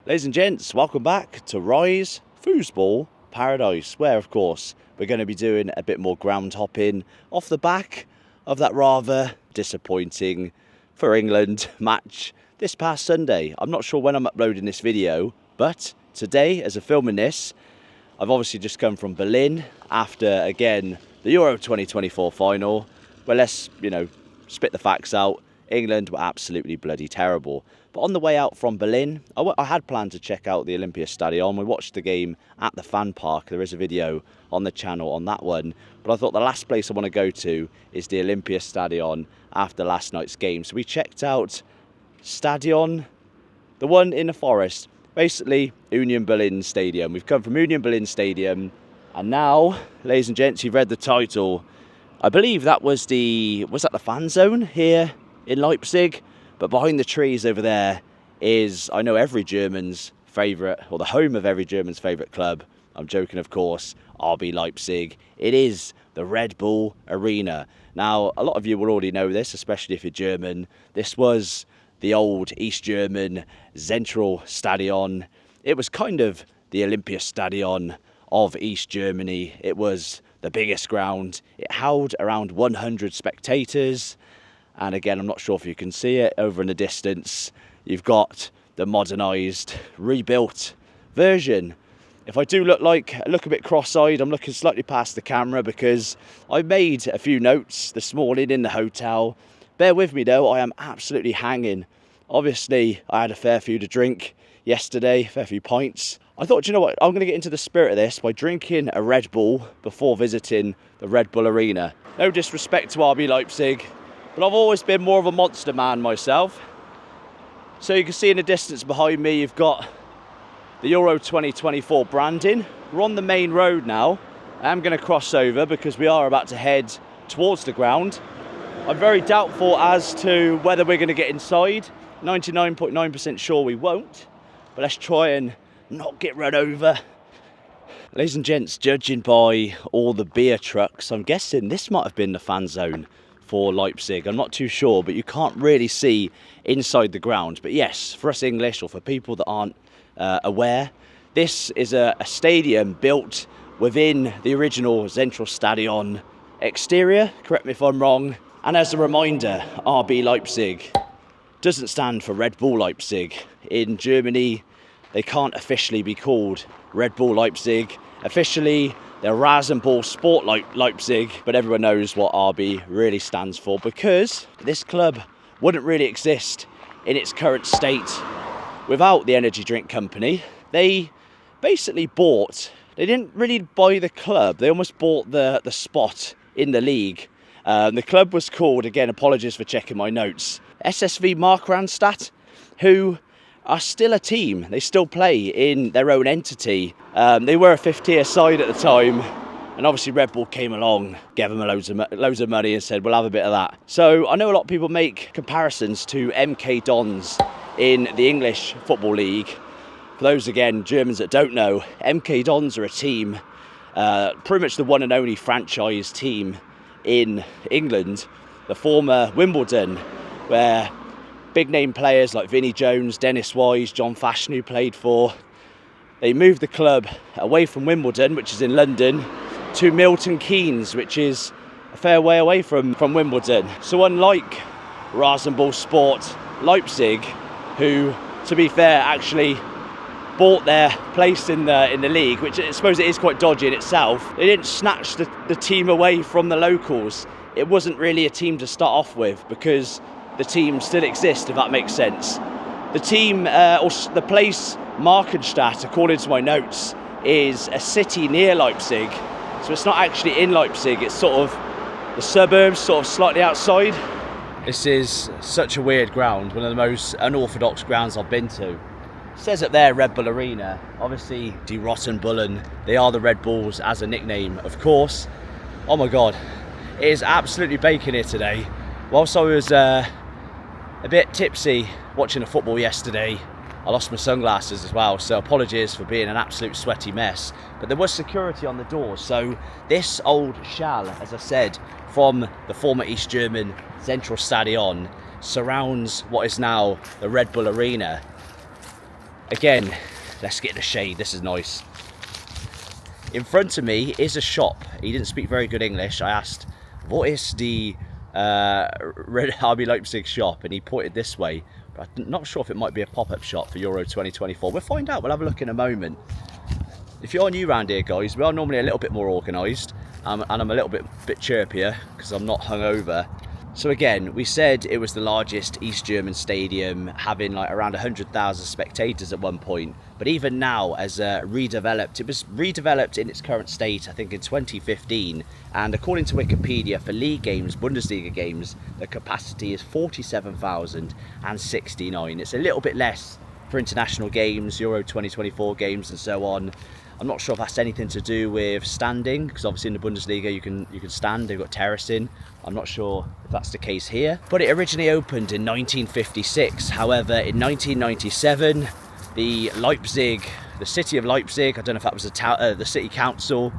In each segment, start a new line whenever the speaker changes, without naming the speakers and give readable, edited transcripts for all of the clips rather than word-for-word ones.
Ladies and gents, welcome back to Rise Foosball Paradise, where of course we're going to be doing a bit more ground hopping off the back of that rather disappointing for England match this past Sunday. I'm not sure when I'm uploading this video, but today as I'm filming this, I've obviously just come from Berlin after again the Euro 2024 final, where let's, spit the facts out. England were absolutely bloody terrible. But on the way out from Berlin, I had planned to check out the Olympiastadion. We watched the game at the fan park. There is a video on the channel on that one. But I thought the last place I want to go to is the Olympiastadion after last night's game. So we checked out Stadion, the one in the forest. Basically, Union Berlin Stadium. We've come from Union Berlin Stadium. And now, ladies and gents, you've read the title. I believe that was the fan zone here in Leipzig? But behind the trees over there is, I know, every German's favourite, or the home of every German's favourite club. I'm joking, of course, RB Leipzig. It is the Red Bull Arena. Now, a lot of you will already know this, especially if you're German. This was the old East German Zentralstadion. It was kind of the Olympiastadion of East Germany. It was the biggest ground. It held around 100 spectators. And again, I'm not sure if you can see it over in the distance. You've got the modernised, rebuilt version. If I do look a bit cross-eyed, I'm looking slightly past the camera because I made a few notes this morning in the hotel. Bear with me though, I am absolutely hanging. Obviously, I had a fair few to drink yesterday, a fair few pints. I thought, you know what, I'm going to get into the spirit of this by drinking a Red Bull before visiting the Red Bull Arena. No disrespect to RB Leipzig, but I've always been more of a monster man myself. So you can see in the distance behind me, you've got the Euro 2024 branding. We're on the main road now. I am going to cross over because we are about to head towards the ground. I'm very doubtful as to whether we're going to get inside. 99.9% sure we won't. But let's try and not get run over. Ladies and gents, judging by all the beer trucks, I'm guessing this might have been the fan zone for Leipzig. I'm not too sure, but you can't really see inside the ground. But yes, for us English, or for people that aren't aware, this is a stadium built within the original Zentralstadion exterior. Correct me if I'm wrong. And as a reminder, RB Leipzig doesn't stand for Red Bull Leipzig. In Germany, they can't officially be called Red Bull Leipzig. Officially, they're Rasenball Sport Leipzig, but everyone knows what RB really stands for because this club wouldn't really exist in its current state without the energy drink company. They basically they didn't really buy the club, they almost bought the spot in the league. The club was called, again, apologies for checking my notes, SSV Markranstädt, who are still a team. They still play in their own entity. They were a fifth-tier side at the time, and obviously Red Bull came along, gave them loads of money and said, we'll have a bit of that. So I know a lot of people make comparisons to MK Dons in the English Football League. For those, again, Germans that don't know, MK Dons are a team, pretty much the one and only franchise team in England, the former Wimbledon, where big name players like Vinnie Jones, Dennis Wise, John Fashion, who played for. They moved the club away from Wimbledon, which is in London, to Milton Keynes, which is a fair way away from Wimbledon. So unlike Rasenball Sport Leipzig, who, to be fair, actually bought their place in the league, which I suppose it is quite dodgy in itself, they didn't snatch the team away from the locals. It wasn't really a team to start off with because the team still exists, if that makes sense. The team, or the place Markranstädt, according to my notes, is a city near Leipzig. So it's not actually in Leipzig, it's sort of the suburbs, sort of slightly outside. This is such a weird ground, one of the most unorthodox grounds I've been to. It says up there Red Bull Arena, obviously Die Roten Bullen, they are the Red Bulls as a nickname, of course. Oh my God, it is absolutely baking here today. Whilst I was a bit tipsy watching the football yesterday, I lost my sunglasses as well, so apologies for being an absolute sweaty mess. But there was security on the doors, so this old shell, as I said, from the former East German Zentralstadion surrounds what is now the Red Bull Arena. Again, let's get in the shade, this is nice. In front of me is a shop. He didn't speak very good English. I asked, what is the Red RB Leipzig shop? And he pointed this way. But I'm not sure if it might be a pop-up shop for Euro 2024. We'll find out, we'll have a look in a moment. If you're new around here, guys, we are normally a little bit more organised. And I'm a little bit chirpier because I'm not hungover. So again, we said it was the largest East German stadium, having like around 100,000 spectators at one point. But even now, as redeveloped, it was redeveloped in its current state, I think in 2015. And according to Wikipedia, for league games, Bundesliga games, the capacity is 47,069. It's a little bit less for international games, Euro 2024 games and so on. I'm not sure if that's anything to do with standing, because obviously in the Bundesliga you can stand, they've got terracing. I'm not sure if that's the case here. But it originally opened in 1956. However, in 1997, the city of Leipzig, I don't know if that was the city council,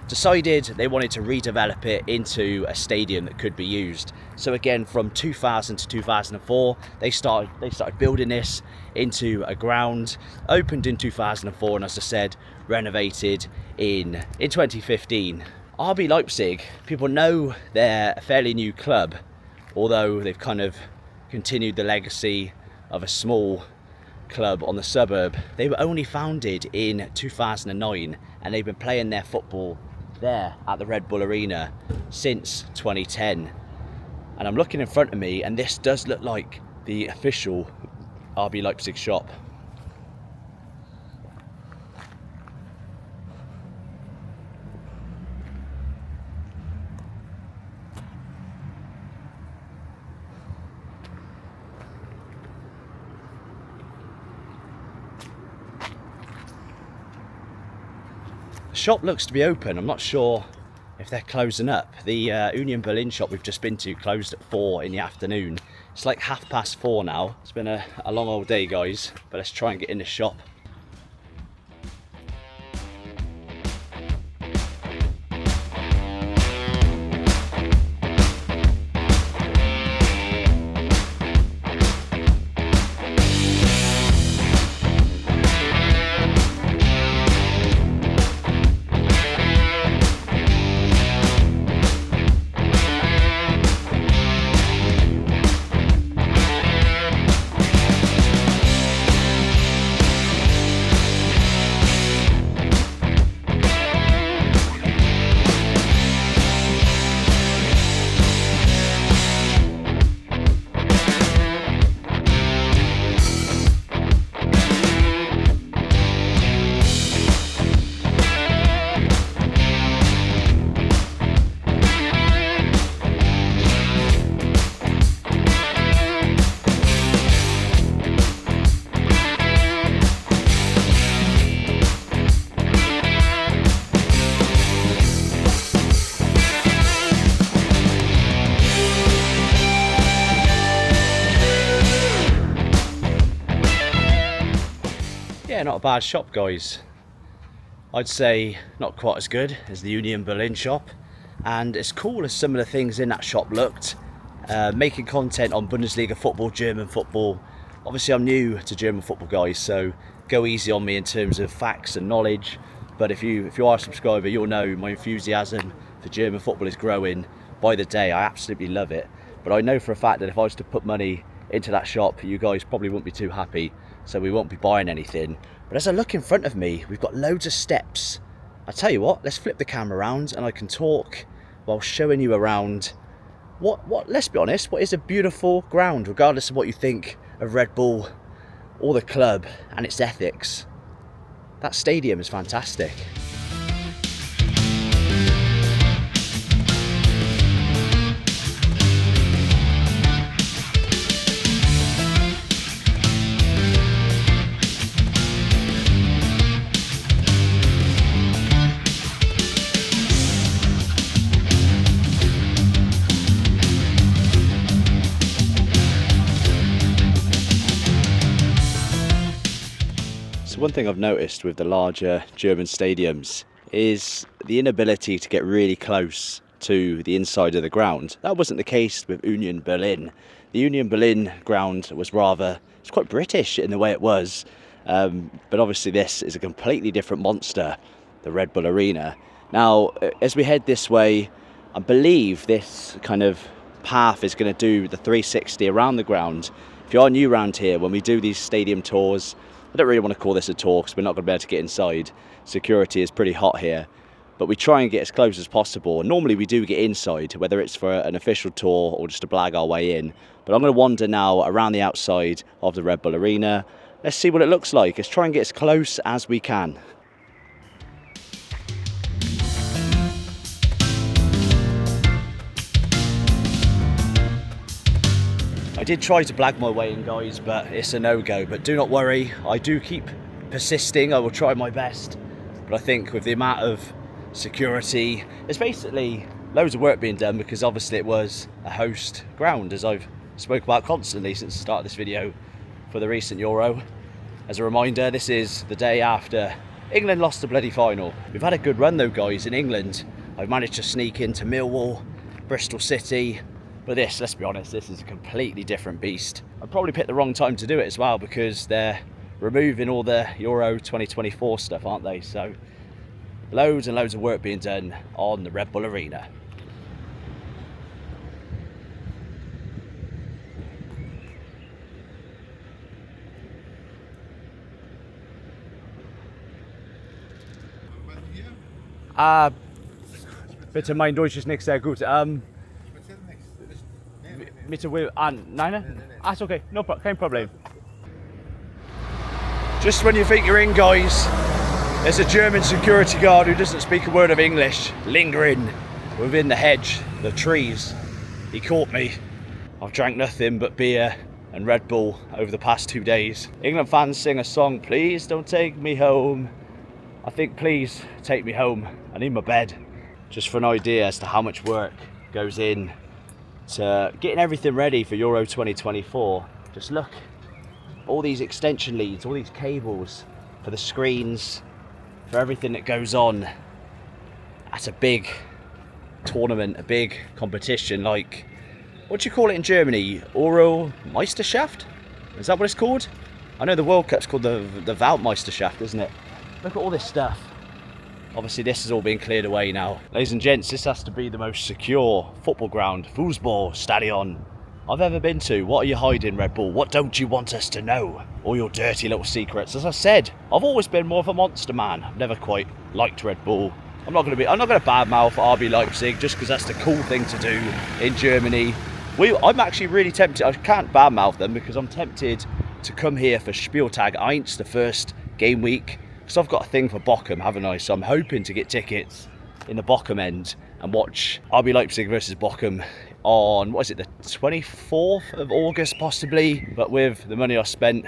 decided they wanted to redevelop it into a stadium that could be used. So again, from 2000 to 2004, they started building this into a ground. Opened in 2004, and as I said, renovated in 2015. RB Leipzig, people know they're a fairly new club, although they've kind of continued the legacy of a small club on the suburb. They were only founded in 2009, and they've been playing their football there at the Red Bull Arena since 2010. And I'm looking in front of me, and this does look like the official RB Leipzig shop. The shop looks to be open. I'm not sure if they're closing up. The Union Berlin shop we've just been to closed at 4 in the afternoon. It's like 4:30 now. It's been a long old day, guys, but let's try and get in the shop. Yeah, not a bad shop, guys. I'd say not quite as good as the Union Berlin shop, and as cool as some of the things in that shop looked, making content on Bundesliga football, German football. Obviously I'm new to German football, guys, so go easy on me in terms of facts and knowledge, but if you are a subscriber, you'll know my enthusiasm for German football is growing by the day. I absolutely love it, but I know for a fact that if I was to put money into that shop, you guys probably wouldn't be too happy, so we won't be buying anything. But as I look in front of me, we've got loads of steps. I tell you what, let's flip the camera around and I can talk while showing you around what let's be honest, what is a beautiful ground, regardless of what you think of Red Bull or the club and its ethics. That stadium is fantastic. One thing I've noticed with the larger German stadiums is the inability to get really close to the inside of the ground. That wasn't the case with Union Berlin. The Union Berlin ground was it's quite British in the way it was. But obviously this is a completely different monster, the Red Bull Arena. Now, as we head this way, I believe this kind of path is going to do the 360 around the ground. If you are new around here, when we do these stadium tours, I don't really want to call this a tour because we're not going to be able to get inside. Security is pretty hot here, but we try and get as close as possible. Normally we do get inside, whether it's for an official tour or just to blag our way in. But I'm going to wander now around the outside of the Red Bull Arena. Let's see what it looks like. Let's try and get as close as we can. I did try to blag my way in, guys, but it's a no-go. But do not worry, I do keep persisting. I will try my best. But I think with the amount of security, there's basically loads of work being done because obviously it was a host ground, as I've spoke about constantly since the start of this video for the recent Euro. As a reminder, this is the day after England lost the bloody final. We've had a good run though, guys, in England. I've managed to sneak into Millwall, Bristol City. But this, let's be honest, this is a completely different beast. I probably picked the wrong time to do it as well because they're removing all the Euro 2024 stuff, aren't they? So loads and loads of work being done on the Red Bull Arena.
Bitte, mein Deutsch ist nicht sehr gut. Mit nein? Ah, it's okay, no, kein Problem.
Just when you think you're in, guys, there's a German security guard who doesn't speak a word of English, lingering within the hedge, the trees. He caught me. I've drank nothing but beer and Red Bull over the past 2 days. England fans sing a song, please don't take me home. I think please take me home. I need my bed. Just for an idea as to how much work goes in to getting everything ready for Euro 2024. Just look, all these extension leads, all these cables for the screens, for everything that goes on. That's a big tournament, a big competition, like, what do you call it in Germany? Euro Meisterschaft? Is that what it's called? I know the World Cup's called the Weltmeisterschaft, isn't it? Look at all this stuff. Obviously this is all being cleared away now. Ladies and gents, this has to be the most secure football ground, Fußball Stadion, I've ever been to. What are you hiding, Red Bull? What don't you want us to know? All your dirty little secrets. As I said, I've always been more of a monster man. I've never quite liked Red Bull. I'm not going to badmouth RB Leipzig just because that's the cool thing to do in Germany. I'm actually really tempted. I can't badmouth them because I'm tempted to come here for Spieltag 1, the first game week. So I've got a thing for Bochum, haven't I? So I'm hoping to get tickets in the Bochum end and watch RB Leipzig versus Bochum on, what is it, the 24th of August possibly. But with the money I spent,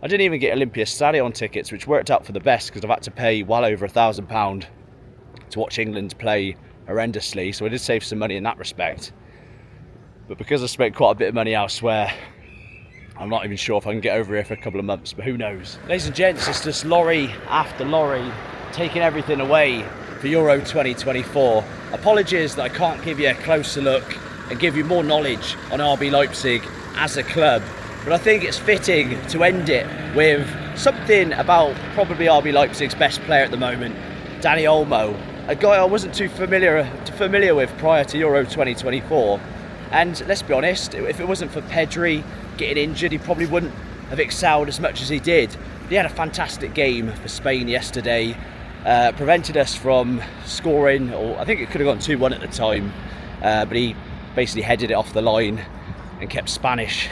I didn't even get Olympia Stadion tickets, which worked out for the best because I've had to pay well over £1,000 to watch England play horrendously. So I did save some money in that respect. But because I spent quite a bit of money elsewhere, I'm not even sure if I can get over here for a couple of months, but who knows. Ladies and gents, it's just lorry after lorry taking everything away for Euro 2024. Apologies that I can't give you a closer look and give you more knowledge on RB Leipzig as a club, but I think it's fitting to end it with something about probably RB Leipzig's best player at the moment, Dani Olmo, a guy I wasn't too familiar with prior to Euro 2024. And let's be honest, if it wasn't for Pedri getting injured, he probably wouldn't have excelled as much as he did. He had a fantastic game for Spain yesterday, prevented us from scoring, or I think it could have gone 2-1 at the time, but he basically headed it off the line and kept Spanish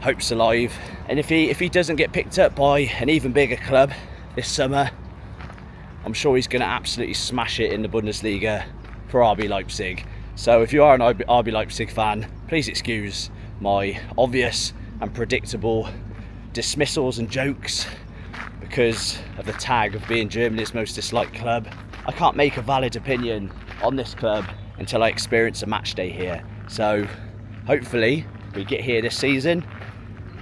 hopes alive. And if he doesn't get picked up by an even bigger club this summer, I'm sure he's going to absolutely smash it in the Bundesliga for RB Leipzig. So if you are an RB Leipzig fan, please excuse my obvious and predictable dismissals and jokes because of the tag of being Germany's most disliked club. I can't make a valid opinion on this club until I experience a match day here. So hopefully we get here this season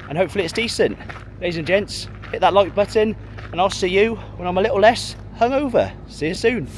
and hopefully it's decent. Ladies and gents, hit that like button and I'll see you when I'm a little less hungover. See you soon.